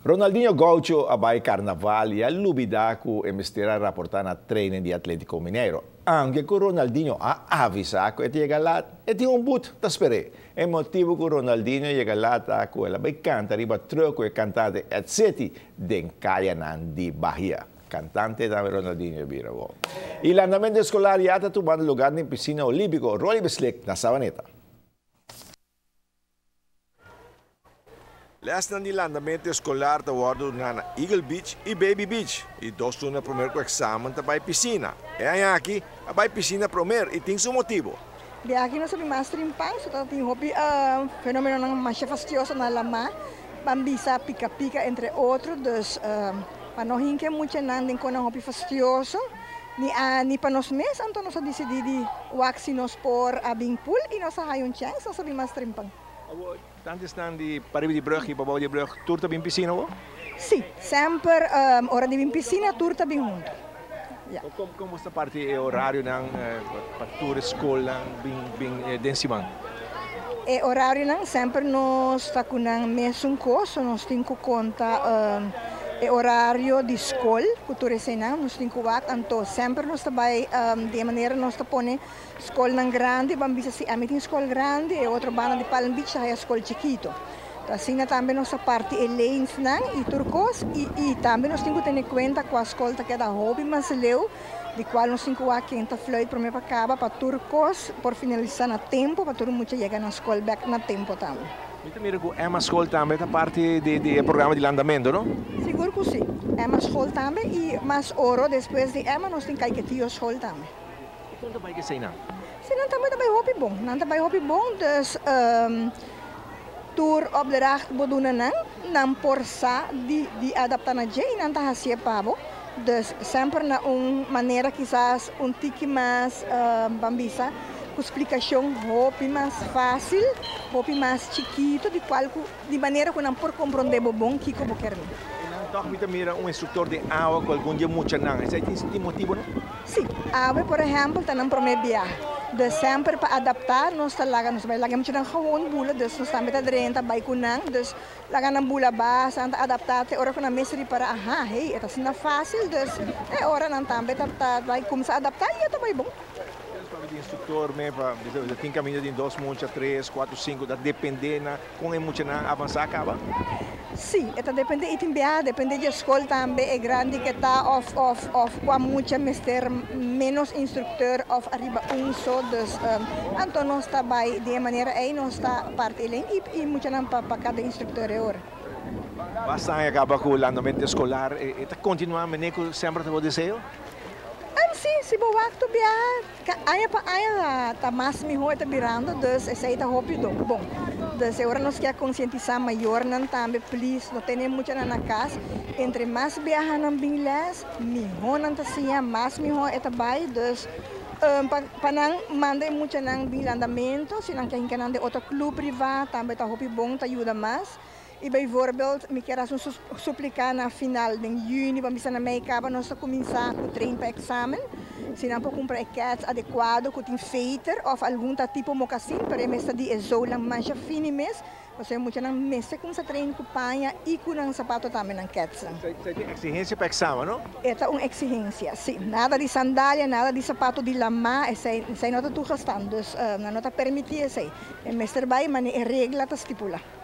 Ronaldinho Gaucho abay carnaval e alubida ku emistera raportar na treino de Atlético Mineiro. Anche ku Ronaldinho avisa ku eti galat eti but taspere. E motivo ku Ronaldinho galata ku ela bay canta riba troco e cantante etc. den Kayanan di Bahia. Cantante da Ronaldinho Biravo. Il andamento scolare ata tuban lugar ni piscina olimpico Rolly Beslick na Savaneta. Les na nilandamento escolar tawado na Eagle Beach e Baby Beach. E dos na primeiro com examen tabay piscina. E aí aqui, abay piscina primeiro e tem seu motivo. De aqui nós sabemos mais trimpang, so tem hobby fenomeno ng mais fastidioso na lama, bambisa pica-pica entre outros, dus panohin que muito nandem com hobby fastidioso. Ni panos mes, anto nós decididi waxi nos por abing pool e nós hayon chance, nós sabemos mais trimpang. Tanto staan die paribi di brug, die babau di brug, turta bin piscina wo? Sì, sempre ora di piscina, turta bin junto. Ja. Como sta parte e horário ng patura escola bin densiman? E horário nang sempre nos sta kunang mesung coso, nos tinko conta e horário di school, cultura senang, nos tinko wak anto sempre nos tabay de maneira nos tapone school nang grande, bambisa si amiting school grande e outro bana di Palm Beach hay school chiquito. Assim também nossa parte é lanes nang e turcos e também nós temos que ter conta com a escola que da hobby mas leu de qual nós temos que quinta fluid para me para acaba para turcos por finalizar na tempo para todo mundo chegar na escola back na tempo também. Então mira que é uma escola também da parte de programa de landamento, não? Seguro que sim. É uma escola também e mais ouro depois de Emma nós temos que ter escola também. E quanto vai que sei não? Sim, não também hobby bom, não também hobby bom, dus tour opdracht bedoelen dan porsa di adaptar na jay nanta hasia pabo dus sempre na maneira quizás tiki mais bambisa com explicação hopi mais fácil hopi mais chiquito de qual de maneira que não por compreender bom que como quer Toch moet mira instrutor de água com algum dia muito não esse tem motivo não? Sim, água por exemplo tá não promete de sempre para adaptar nós talaga nós vai lagam ng hawon bula dus nós também tá drenta bay kunang dus laga ng bula ba santa adaptar te ora ko na mesri para hey ito sina fácil dus ora nang também tá vai como se adaptar e ito bay bom de instrutor me para tem caminho de 2 mucha 3 4 5 da depender na com é muito na avançar acaba. Sim, itu depende depende de escola também é grande que tá of com muita mister menos instrutor of arriba só dus então nós tá by de maneira aí nós tá parte e muito não para cada instrutor é hora. Basta acaba com o andamento escolar e tá continuar meneco sempre te desejo. Sim, se boa waktu biar aya tá mais melhor tá virando dus essa aí tá rápido bom dus agora nós quer conscientizar maior não também please não tem muito na casa entre mais viajar não bingless melhor não tá sia mais melhor é vai dus panang manda muito nang bilandamento se não quer encanar de outro clube privado também tá rápido bom tá ajuda mais. E bijvoorbeeld, ik heb suplicar na final de juni, vamos na meia nós começar com o treino para exame. Se não pode comprar kits adequado, com um feiter ou algum tipo de mocassim, para mesa de zolang mancha fine mes. Você muito não mesa com esse treino com panha e com um sapato também na kits. Você tem exigência para exame, não? É uma exigência, sim. Nada de sandália, nada de sapato de lama, essa não está tu gastando, não está permitido essa. O mestre vai, mas a regra está estipulada.